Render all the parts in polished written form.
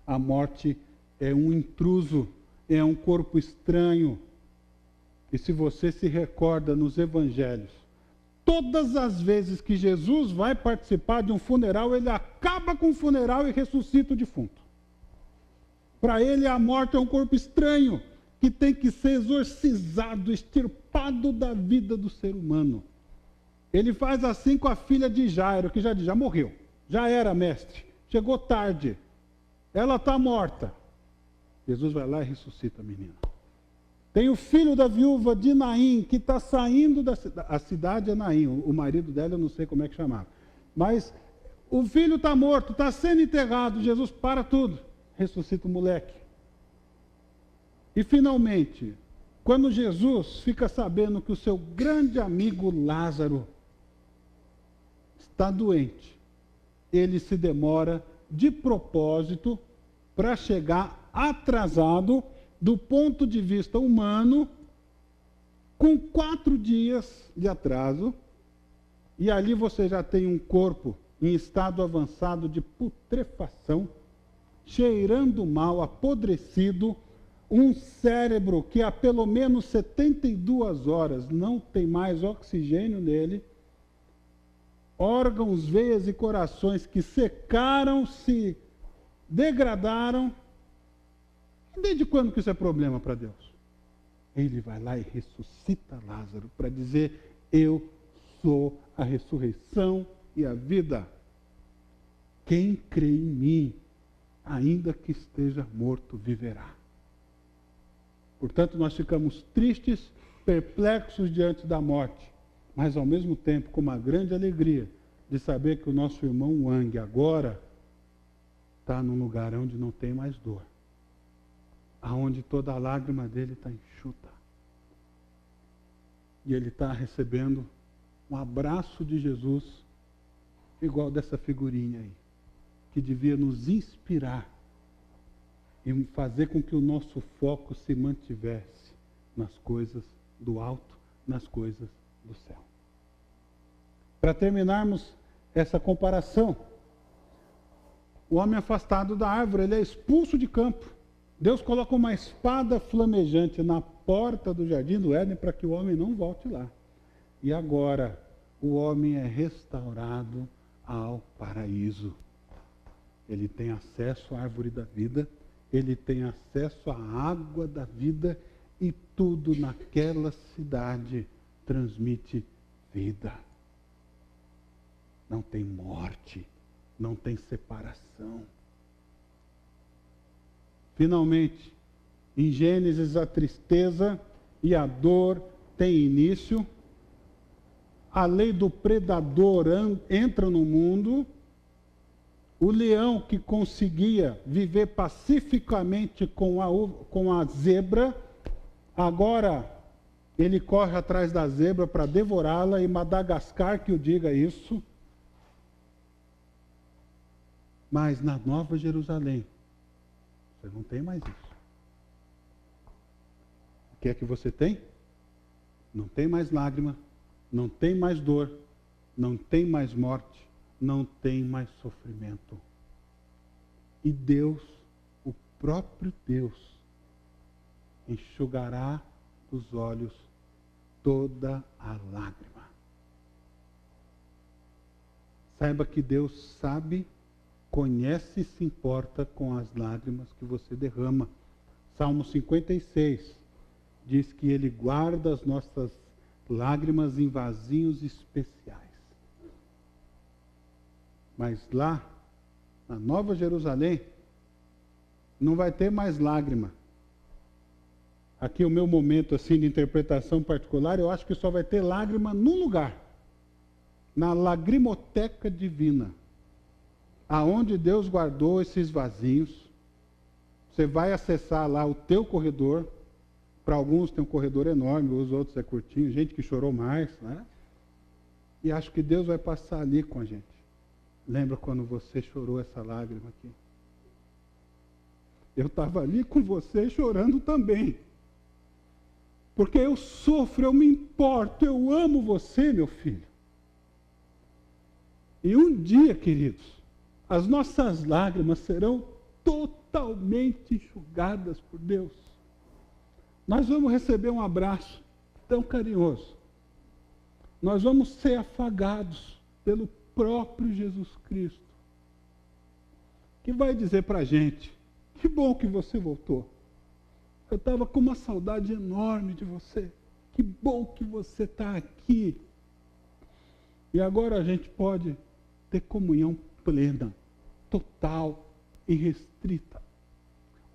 A morte é um intruso, é um corpo estranho. E se você se recorda nos evangelhos, todas as vezes que Jesus vai participar de um funeral, ele acaba com o funeral e ressuscita o defunto. Para ele, a morte é um corpo estranho, que tem que ser exorcizado, extirpado da vida do ser humano. Ele faz assim com a filha de Jairo, que já morreu. Já era, mestre. Chegou tarde. Ela está morta. Jesus vai lá e ressuscita a menina. Tem o filho da viúva de Naim, que está saindo da cidade. A cidade é Naim. O marido dela eu não sei como é que chamava. Mas o filho está morto, está sendo enterrado. Jesus para tudo. Ressuscita o moleque. E finalmente, quando Jesus fica sabendo que o seu grande amigo Lázaro está doente, ele se demora de propósito para chegar atrasado do ponto de vista humano, com 4 dias de atraso, e ali você já tem um corpo em estado avançado de putrefação, cheirando mal, apodrecido, um cérebro que há pelo menos 72 horas não tem mais oxigênio nele, órgãos, veias e corações que secaram, se degradaram. Desde quando que isso é problema para Deus? Ele vai lá e ressuscita Lázaro para dizer: eu sou a ressurreição e a vida. Quem crê em mim, ainda que esteja morto, viverá. Portanto, nós ficamos tristes, perplexos diante da morte, mas ao mesmo tempo com uma grande alegria de saber que o nosso irmão Wang agora está num lugar onde não tem mais dor, aonde toda a lágrima dele está enxuta. E ele está recebendo um abraço de Jesus, igual dessa figurinha aí, que devia nos inspirar e fazer com que o nosso foco se mantivesse nas coisas do alto, nas coisas do céu. Para terminarmos essa comparação, o homem afastado da árvore, ele é expulso de campo. Deus coloca uma espada flamejante na porta do jardim do Éden para que o homem não volte lá. E agora, o homem é restaurado ao paraíso. Ele tem acesso à árvore da vida, ele tem acesso à água da vida, e tudo naquela cidade transmite vida. Não tem morte, não tem separação. Finalmente, em Gênesis, a tristeza e a dor têm início. A lei do predador entra no mundo. O leão que conseguia viver pacificamente com a zebra, agora ele corre atrás da zebra para devorá-la, e Madagascar que o diga isso. Mas na Nova Jerusalém, você não tem mais isso. O que é que você tem? Não tem mais lágrima, não tem mais dor, não tem mais morte, não tem mais sofrimento. E Deus, o próprio Deus, enxugará dos olhos toda a lágrima. Saiba que Deus sabe, conhece e se importa com as lágrimas que você derrama. Salmo 56 diz que Ele guarda as nossas lágrimas em vasinhos especiais. Mas lá, na Nova Jerusalém, não vai ter mais lágrima. Aqui o meu momento assim de interpretação particular, eu acho que só vai ter lágrima num lugar, na lagrimoteca divina, aonde Deus guardou esses vasinhos. Você vai acessar lá o teu corredor. Para alguns tem um corredor enorme, os outros é curtinho, gente que chorou mais, né? E acho que Deus vai passar ali com a gente. Lembra quando você chorou essa lágrima aqui? Eu estava ali com você chorando também. Porque eu sofro, eu me importo, eu amo você, meu filho. E um dia, queridos, as nossas lágrimas serão totalmente totalmente enxugadas por Deus. Nós vamos receber um abraço tão carinhoso. Nós vamos ser afagados pelo próprio Jesus Cristo, que vai dizer para a gente: que bom que você voltou. Eu estava com uma saudade enorme de você. Que bom que você está aqui. E agora a gente pode ter comunhão plena, total e restrita.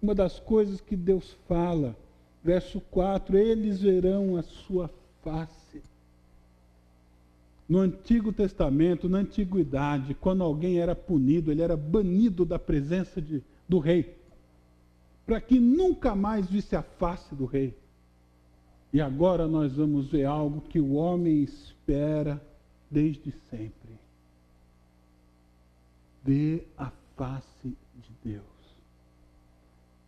Uma das coisas que Deus fala, verso 4, eles verão a sua face. No Antigo Testamento, na Antiguidade, quando alguém era punido, ele era banido da presença do rei, para que nunca mais visse a face do rei. E agora nós vamos ver algo que o homem espera desde sempre: ver a face de Deus,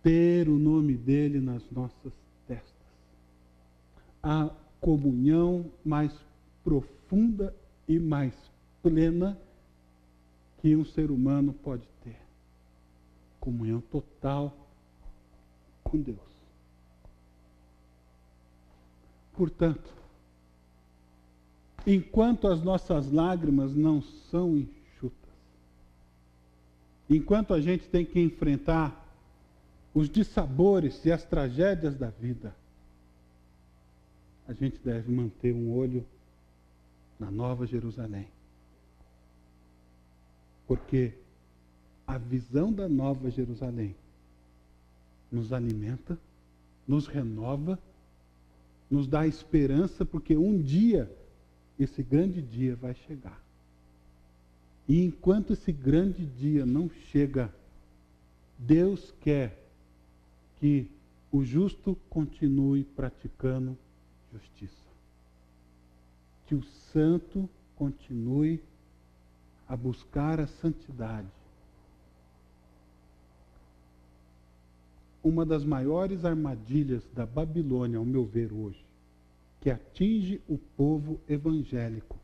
ter o nome dele nas nossas testas. A comunhão mais profunda e mais plena que um ser humano pode ter. Comunhão total com Deus. Portanto, enquanto as nossas lágrimas não são enxutas, enquanto a gente tem que enfrentar os dissabores e as tragédias da vida, a gente deve manter um olho na Nova Jerusalém. Porque a visão da Nova Jerusalém nos alimenta, nos renova, nos dá esperança, porque um dia, esse grande dia vai chegar. E enquanto esse grande dia não chega, Deus quer que o justo continue praticando justiça. Que o santo continue a buscar a santidade. Uma das maiores armadilhas da Babilônia, ao meu ver hoje, que atinge o povo evangélico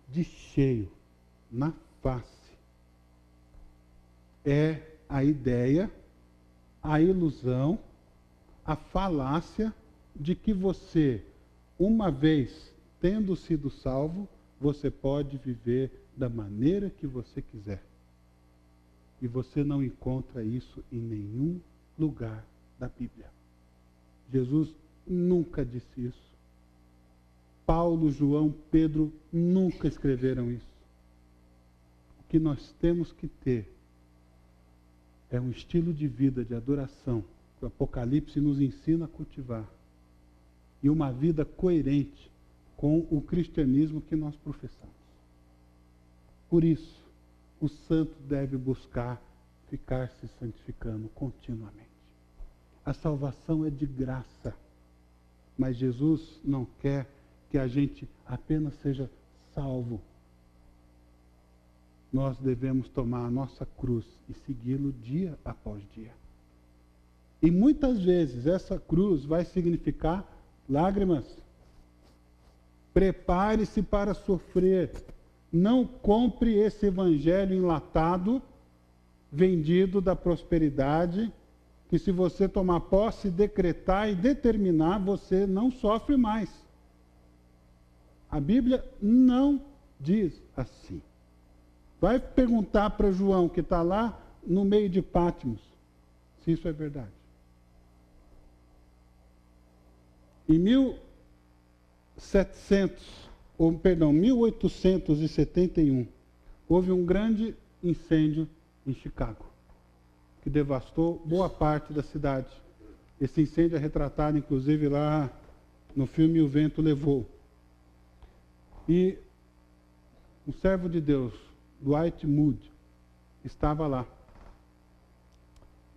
de cheio, na face, é a ideia, a ilusão, a falácia de que você, uma vez tendo sido salvo, você pode viver da maneira que você quiser. E você não encontra isso em nenhum lugar da Bíblia. Jesus nunca disse isso. Paulo, João, Pedro nunca escreveram isso. O que nós temos que ter é um estilo de vida de adoração que o Apocalipse nos ensina a cultivar. E uma vida coerente com o cristianismo que nós professamos. Por isso, o santo deve buscar ficar se santificando continuamente. A salvação é de graça, mas Jesus não quer que a gente apenas seja salvo. Nós devemos tomar a nossa cruz e segui-lo dia após dia. E muitas vezes essa cruz vai significar lágrimas. Prepare-se para sofrer. Não compre esse evangelho enlatado, vendido da prosperidade, que se você tomar posse, decretar e determinar, você não sofre mais. A Bíblia não diz assim. Vai perguntar para João, que está lá no meio de Patmos, se isso é verdade. Em 1871, houve um grande incêndio em Chicago, que devastou boa parte da cidade. Esse incêndio é retratado, inclusive, lá no filme O Vento Levou. E um servo de Deus, Dwight Moody, estava lá.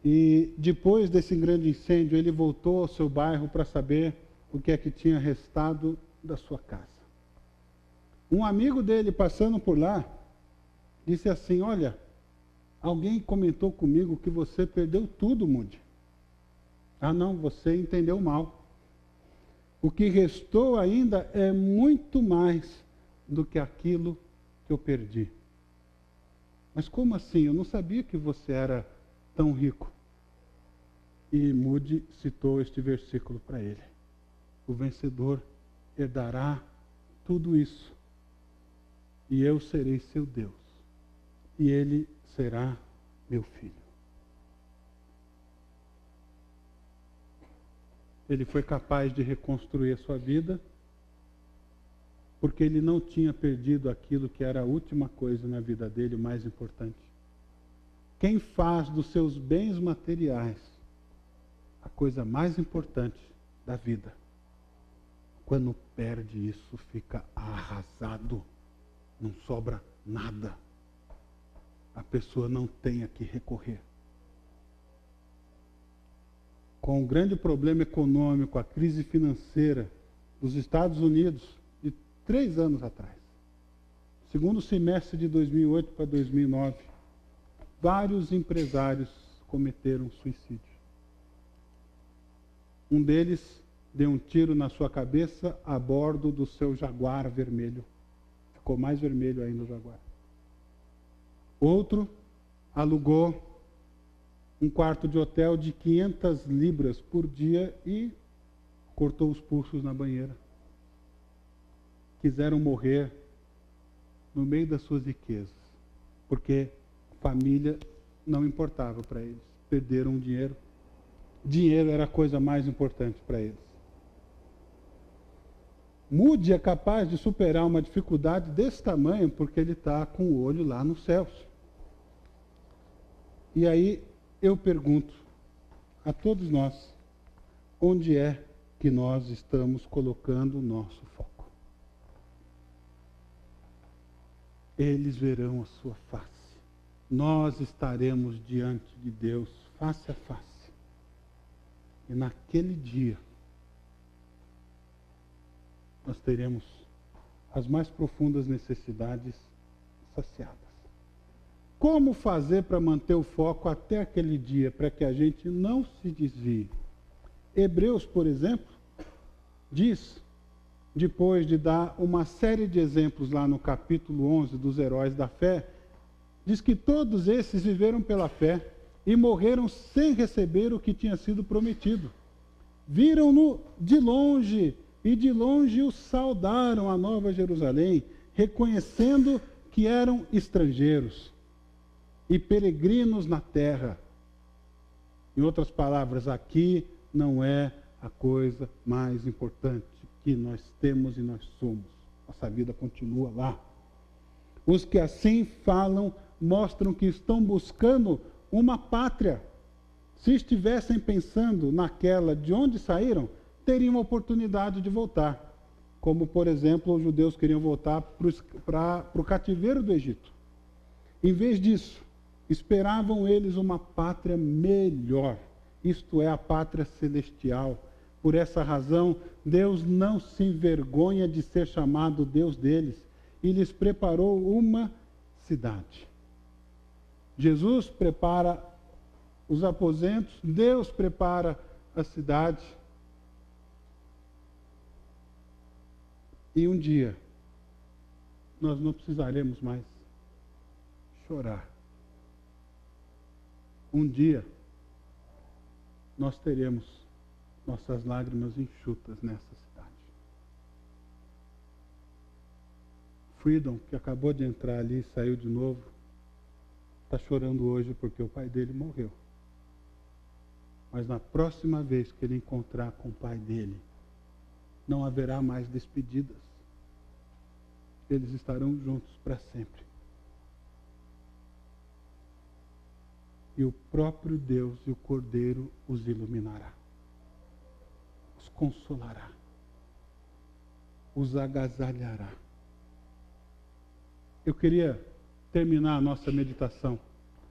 E depois desse grande incêndio, ele voltou ao seu bairro para saber o que é que tinha restado da sua casa. Um amigo dele, passando por lá, disse assim: olha, alguém comentou comigo que você perdeu tudo, Moody. Ah, não, você entendeu mal. O que restou ainda é muito mais do que aquilo que eu perdi. Mas como assim? Eu não sabia que você era tão rico. E Moody citou este versículo para ele. O vencedor herdará tudo isso. E eu serei seu Deus. E ele será meu filho. Ele foi capaz de reconstruir a sua vida, porque ele não tinha perdido aquilo que era a última coisa na vida dele, o mais importante. Quem faz dos seus bens materiais a coisa mais importante da vida, quando perde isso, fica arrasado, não sobra nada. A pessoa não tem a que recorrer. Com o grande problema econômico, a crise financeira dos Estados Unidos, de 3 anos atrás, segundo semestre de 2008 para 2009, vários empresários cometeram suicídio. Um deles deu um tiro na sua cabeça a bordo do seu Jaguar vermelho. Ficou mais vermelho ainda o Jaguar. Outro alugou um quarto de hotel de 500 libras por dia e cortou os pulsos na banheira. Quiseram morrer no meio das suas riquezas, porque família não importava para eles. Perderam o dinheiro. Dinheiro era a coisa mais importante para eles. Moody é capaz de superar uma dificuldade desse tamanho porque ele está com o olho lá nos céus. E aí eu pergunto a todos nós, onde é que nós estamos colocando o nosso foco? Eles verão a sua face. Nós estaremos diante de Deus, face a face. E naquele dia, nós teremos as mais profundas necessidades saciadas. Como fazer para manter o foco até aquele dia, para que a gente não se desvie? Hebreus, por exemplo, diz, depois de dar uma série de exemplos lá no capítulo 11 dos heróis da fé, diz que todos esses viveram pela fé e morreram sem receber o que tinha sido prometido. Viram-no de longe e de longe o saudaram a Nova Jerusalém, reconhecendo que eram estrangeiros e peregrinos na terra. Em outras palavras, aqui não é a coisa mais importante que nós temos e nós somos. Nossa vida continua lá. Os que assim falam mostram que estão buscando uma pátria. Se estivessem pensando naquela de onde saíram, teriam a oportunidade de voltar. Como, por exemplo, os judeus queriam voltar para o cativeiro do Egito. Em vez disso, esperavam eles uma pátria melhor, isto é, a pátria celestial. Por essa razão, Deus não se envergonha de ser chamado Deus deles e lhes preparou uma cidade. Jesus prepara os aposentos, Deus prepara a cidade. E um dia, nós não precisaremos mais chorar. Um dia, nós teremos nossas lágrimas enxutas nessa cidade. Freedom, que acabou de entrar ali e saiu de novo, está chorando hoje porque o pai dele morreu. Mas na próxima vez que ele encontrar com o pai dele, não haverá mais despedidas. Eles estarão juntos para sempre. E o próprio Deus e o Cordeiro os iluminará, os consolará, os agasalhará. Eu queria terminar a nossa meditação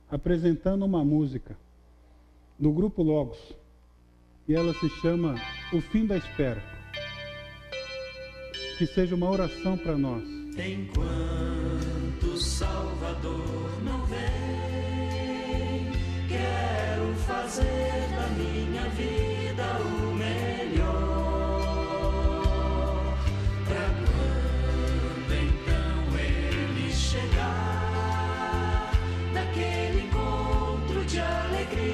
apresentando uma música do Grupo Logos, e ela se chama O Fim da Espera. Que seja uma oração para nós. Enquanto o Salvador não vem, quero fazer da minha vida o melhor. Pra quando então ele chegar, daquele encontro de alegria,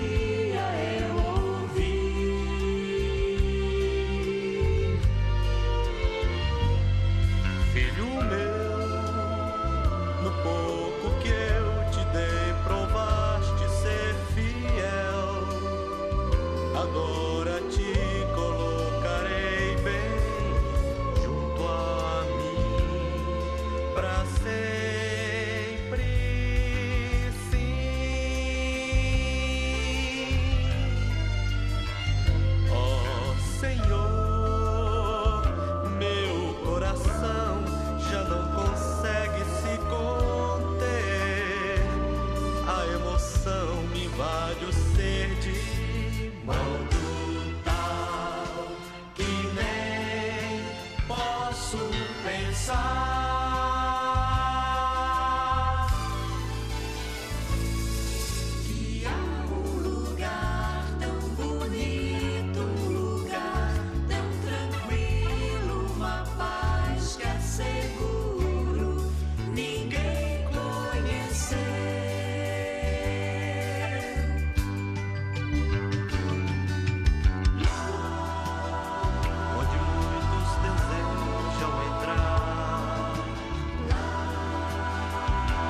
invade o ser de modo tal que nem posso pensar. Que há um lugar tão bonito, um lugar tão tranquilo, uma paz que é seguro ninguém conhecer. Onde muitos desejam entrar,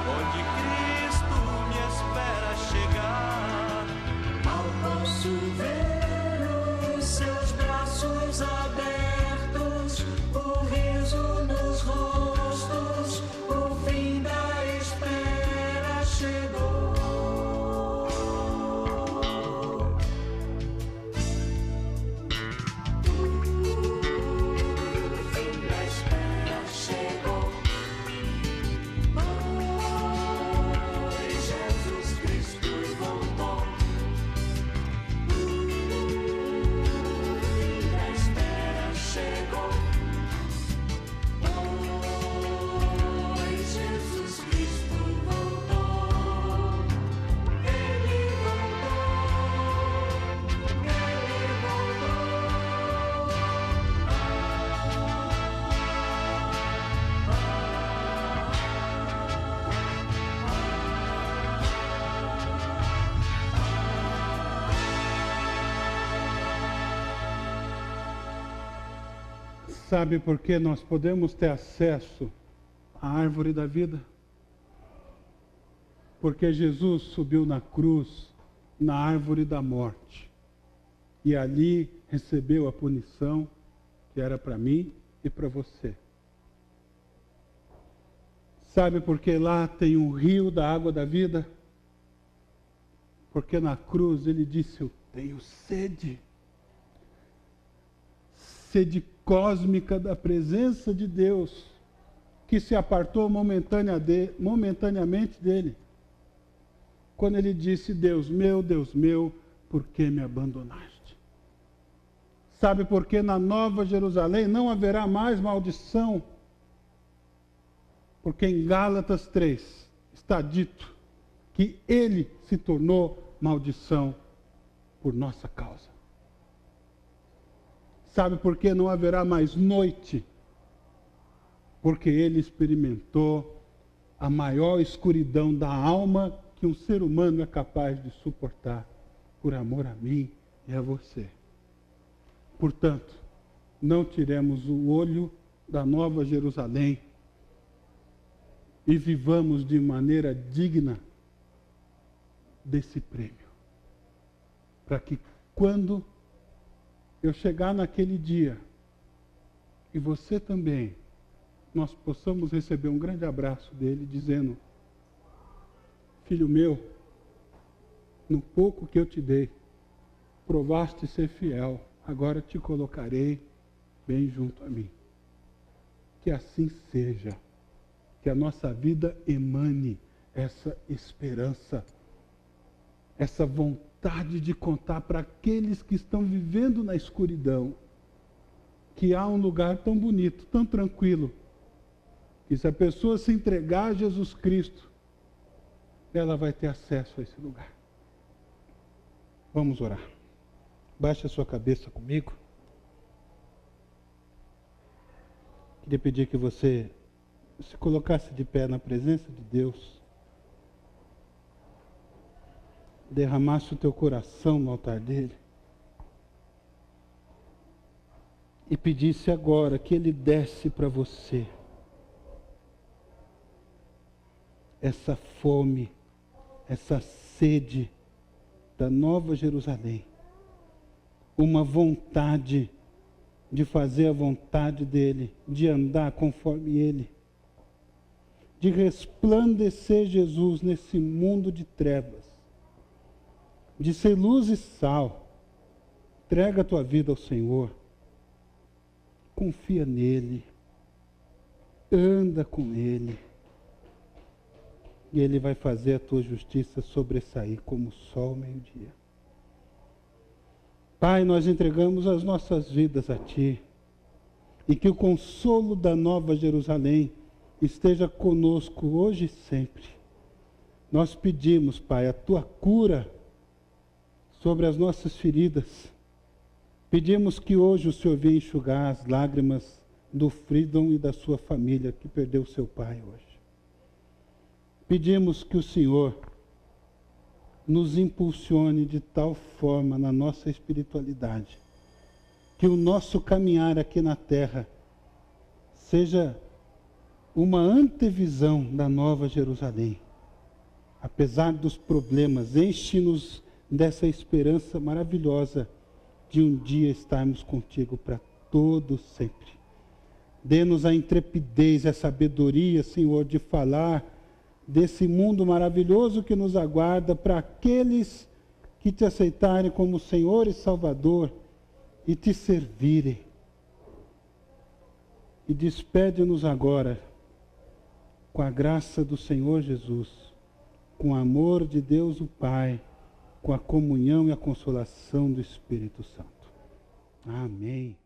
onde Cristo me espera chegar. Mal posso ver os seus braços abertos, o riso nos rostos, o fim da espera chegou. O fim da espera chegou. Pois Jesus Cristo voltou. O fim da espera chegou. Pois Jesus Cristo voltou. Ele voltou. Ele voltou. Sabe por que nós podemos ter acesso à árvore da vida? Porque Jesus subiu na cruz, na árvore da morte. E ali recebeu a punição que era para mim e para você. Sabe por que lá tem um rio da água da vida? Porque na cruz ele disse: eu tenho sede. Sede cósmica da presença de Deus, que se apartou momentaneamente dele. Quando ele disse: Deus meu, por que me abandonaste? Sabe por que na Nova Jerusalém não haverá mais maldição? Porque em Gálatas 3 está dito que ele se tornou maldição por nossa causa. Sabe por que não haverá mais noite? Porque ele experimentou a maior escuridão da alma que um ser humano é capaz de suportar, por amor a mim e a você. Portanto, não tiremos o olho da Nova Jerusalém e vivamos de maneira digna desse prêmio. Para que quando eu chegar naquele dia, e você também, nós possamos receber um grande abraço dele, dizendo: filho meu, no pouco que eu te dei, provaste ser fiel, agora te colocarei bem junto a mim. Que assim seja, que a nossa vida emane essa esperança, essa vontade de contar para aqueles que estão vivendo na escuridão, que há um lugar tão bonito, tão tranquilo, que se a pessoa se entregar a Jesus Cristo, ela vai ter acesso a esse lugar. Vamos orar. Baixe a sua cabeça comigo. Queria pedir que você se colocasse de pé na presença de Deus, derramasse o teu coração no altar dele e pedisse agora que ele desse para você essa fome, essa sede da Nova Jerusalém, uma vontade de fazer a vontade dele, de andar conforme ele, de resplandecer Jesus nesse mundo de trevas, de ser luz e sal. Entrega a tua vida ao Senhor, confia nele, anda com ele, E Ele vai fazer a tua justiça sobressair como o sol ao meio-dia. Pai, nós entregamos as nossas vidas a Ti. E que o consolo da Nova Jerusalém esteja conosco hoje e sempre. Nós pedimos, Pai, a Tua cura sobre as nossas feridas. Pedimos que hoje o Senhor venha enxugar as lágrimas do Freedom e da sua família que perdeu seu pai hoje. Pedimos que o Senhor nos impulsione de tal forma na nossa espiritualidade, que o nosso caminhar aqui na terra seja uma antevisão da Nova Jerusalém. Apesar dos problemas, enche-nos dessa esperança maravilhosa de um dia estarmos contigo para todo sempre. Dê-nos a intrepidez e a sabedoria, Senhor, de falar desse mundo maravilhoso que nos aguarda para aqueles que te aceitarem como Senhor e Salvador e te servirem. E despede-nos agora com a graça do Senhor Jesus, com o amor de Deus o Pai, com a comunhão e a consolação do Espírito Santo. Amém.